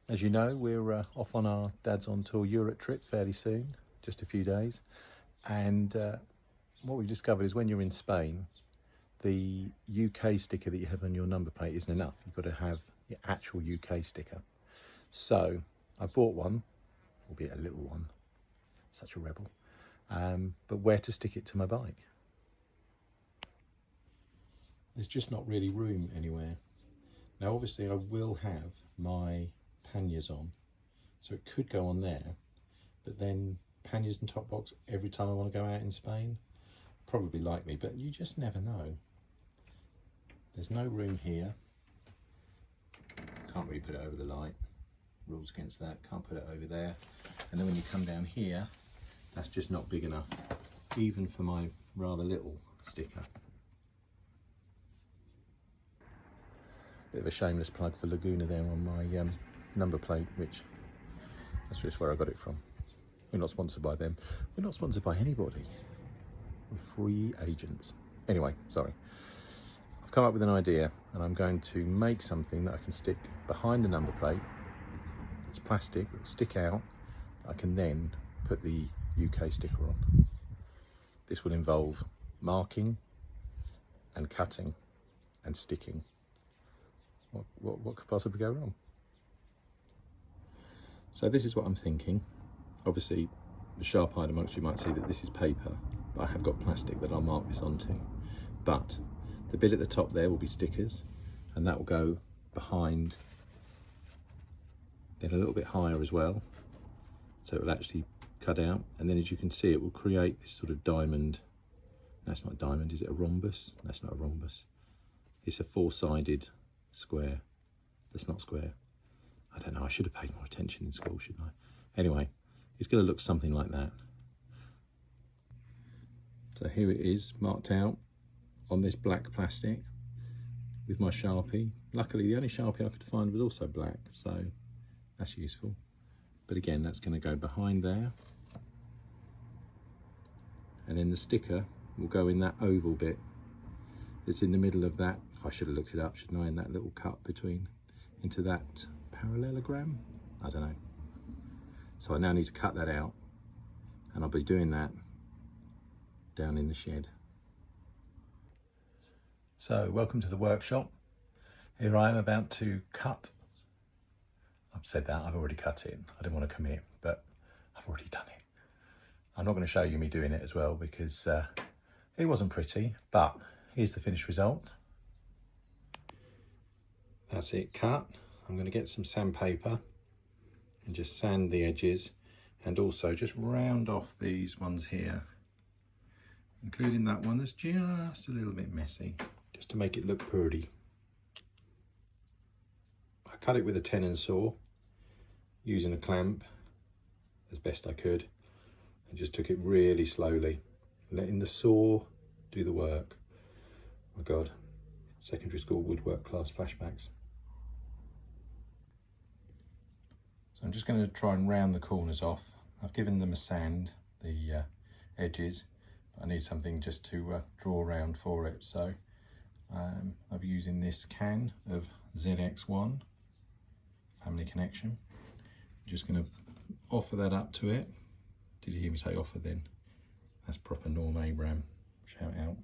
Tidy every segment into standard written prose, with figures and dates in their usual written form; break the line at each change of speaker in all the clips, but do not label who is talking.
As you know, we're off on our Dad's on Tour Europe trip fairly soon, just a few days. And what we've discovered is when you're in Spain, the UK sticker that you have on your number plate isn't enough. You've got to have the actual UK sticker. So I bought one, albeit a little one, such a rebel, but where to stick it to my bike? There's just not really room anywhere. Now obviously I will have my panniers on, so it could go on there, but then panniers and top box every time I want to go out in Spain, probably likely, but you just never know. There's no room here, can't really put it over the light, rules against that, can't put it over there, and then when you come down here, that's just not big enough, even for my rather little sticker. Bit of a shameless plug for Laguna there on my number plate, which that's just where I got it from. We're not sponsored by them. We're not sponsored by anybody. We're free agents. Anyway, sorry. I've come up with an idea and I'm going to make something that I can stick behind the number plate. It's plastic, it'll stick out. I can then put the UK sticker on. This will involve marking and cutting and sticking. What could possibly go wrong? So this is what I'm thinking. Obviously, the sharp-eyed amongst you might see that this is paper, but I have got plastic that I'll mark this onto. But the bit at the top there will be stickers, and that will go behind, then a little bit higher as well, so it will actually cut out. And then as you can see, it will create this sort of diamond. No, it's not a diamond. Is it a rhombus? No, it's not a rhombus. It's a four-sided square. That's not square. I don't know, I should have paid more attention in school, shouldn't I? Anyway, it's going to look something like that. So here it is, marked out on this black plastic with my Sharpie. Luckily, the only Sharpie I could find was also black, so that's useful. But again, that's going to go behind there. And then the sticker will go in that oval bit. It's in the middle of that. I should have looked it up, shouldn't I? In that little cut between, into that parallelogram? I don't know. So I now need to cut that out, and I'll be doing that down in the shed. So welcome to the workshop. Here I am about to cut. I've said that, I've already cut it. I didn't want to commit, but I've already done it. I'm not going to show you me doing it as well because it wasn't pretty, but here's the finished result. That's it cut. I'm going to get some sandpaper and just sand the edges, and also just round off these ones here, including that one that's just a little bit messy, just to make it look pretty. I cut it with a tenon saw using a clamp as best I could, and just took it really slowly, letting the saw do the work. Oh my God, secondary school woodwork class flashbacks. So I'm just going to try and round the corners off. I've given them a sand, the edges, but I need something just to draw around for it. So I'll be using this can of ZX1 Family Connection. I'm just going to offer that up to it. Did you hear me say offer then? That's proper Norm Abraham, shout out.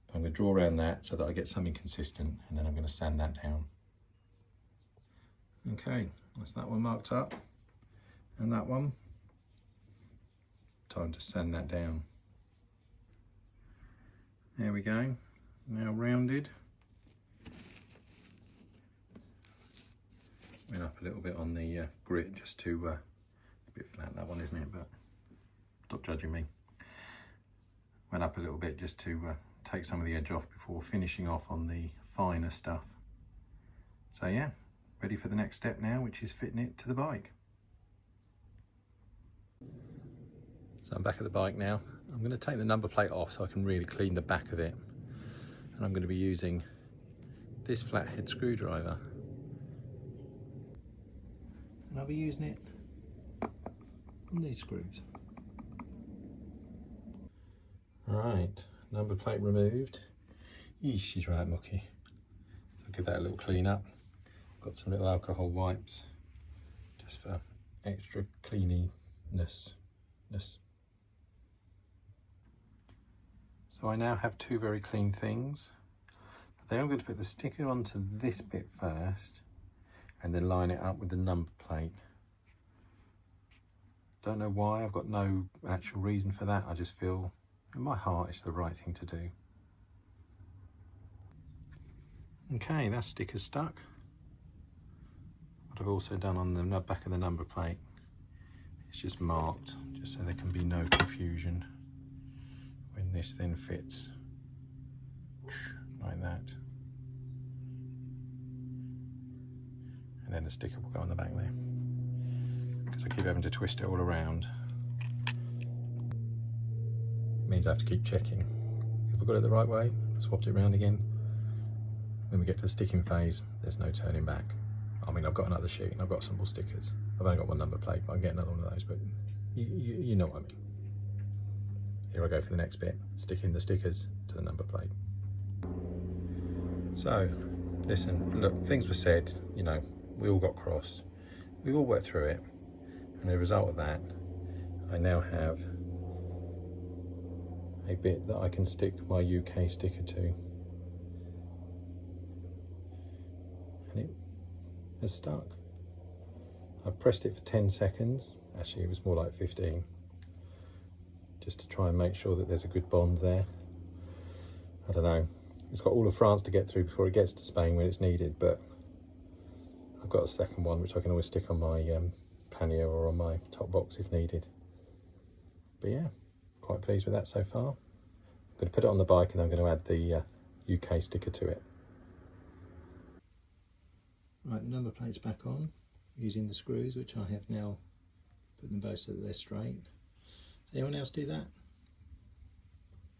But I'm going to draw around that so that I get something consistent, and then I'm going to sand that down. Okay, that's that one marked up, and that one. Time to sand that down. There we go, now rounded. Went up a little bit on the grit just to, a bit flat that one, isn't it? But stop judging me. Went up a little bit just to take some of the edge off before finishing off on the finer stuff. So yeah, ready for the next step now, which is fitting it to the bike. So I'm back at the bike now. I'm going to take the number plate off so I can really clean the back of it. And I'm going to be using this flathead screwdriver. And I'll be using it on these screws. Right, number plate removed. Yeesh, she's right mucky. I'll give that a little clean up. Got some little alcohol wipes just for extra cleanliness. So I now have two very clean things. Then I'm going to put the sticker onto this bit first and then line it up with the number plate. Don't know why, I've got no actual reason for that. I just feel in my heart it's the right thing to do. Okay, that sticker's stuck. What I've also done on the back of the number plate, it's just marked, just so there can be no confusion when this then fits like that. And then the sticker will go on the back there. Because I keep having to twist it all around. It means I have to keep checking. If I've got it the right way, swapped it around again. When we get to the sticking phase, there's no turning back. I mean, I've got another sheet and I've got some more stickers. I've only got one number plate, but I can get another one of those, but you know what I mean. Here I go for the next bit, sticking the stickers to the number plate. So, listen, look, things were said, you know, we all got cross. We all worked through it. And as a result of that, I now have a bit that I can stick my UK sticker to. And it has stuck. I've pressed it for 10 seconds. Actually, it was more like 15. Just to try and make sure that there's a good bond there. I don't know. It's got all of France to get through before it gets to Spain when it's needed, but I've got a second one which I can always stick on my pannier or on my top box if needed. But yeah, quite pleased with that so far. I'm going to put it on the bike and I'm going to add the UK sticker to it. Right, the number plate's back on using the screws, which I have now put them both so that they're straight. Does anyone else do that?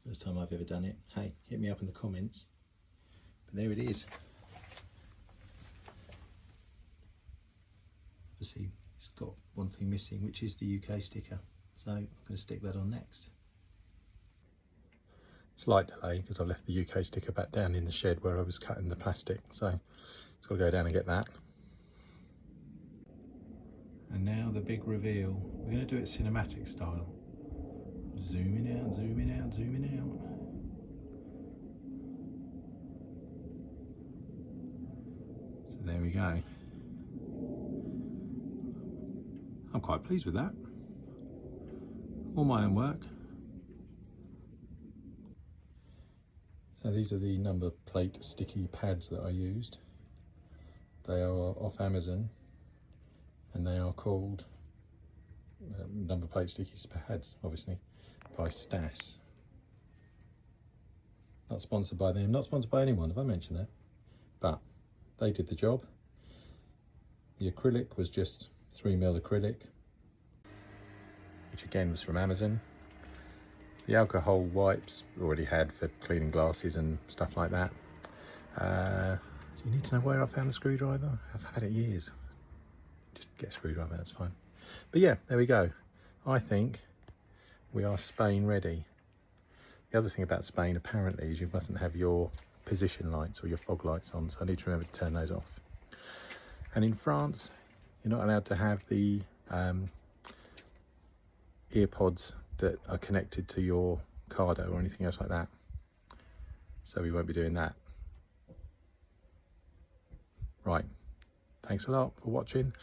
First time I've ever done it. Hey, hit me up in the comments. But there it is. Obviously, it's got one thing missing, which is the UK sticker. So I'm going to stick that on next. Slight delay because I've left the UK sticker back down in the shed where I was cutting the plastic. So it's got to go down and get that. And now the big reveal. We're going to do it cinematic style. Zooming out, zooming out, zooming out. So there we go. I'm quite pleased with that. All my own work. So these are the number plate sticky pads that I used. They are off Amazon and they are called number plate sticky pads, obviously, by Stas. Not sponsored by them, not sponsored by anyone, have I mentioned that? But they did the job. The acrylic was just 3mm acrylic, which again was from Amazon. The alcohol wipes already had for cleaning glasses and stuff like that. Do you need to know where I found the screwdriver? I've had it years. Just get a screwdriver, that's fine. But yeah, there we go. I think we are Spain ready. The other thing about Spain apparently is you mustn't have your position lights or your fog lights on, so I need to remember to turn those off. And in France, you're not allowed to have the earpods that are connected to your Cardo or anything else like that. So we won't be doing that. Right, thanks a lot for watching.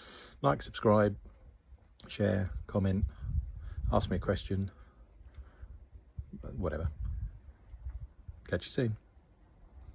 Like, subscribe, share, comment, ask me a question, whatever. Catch you soon.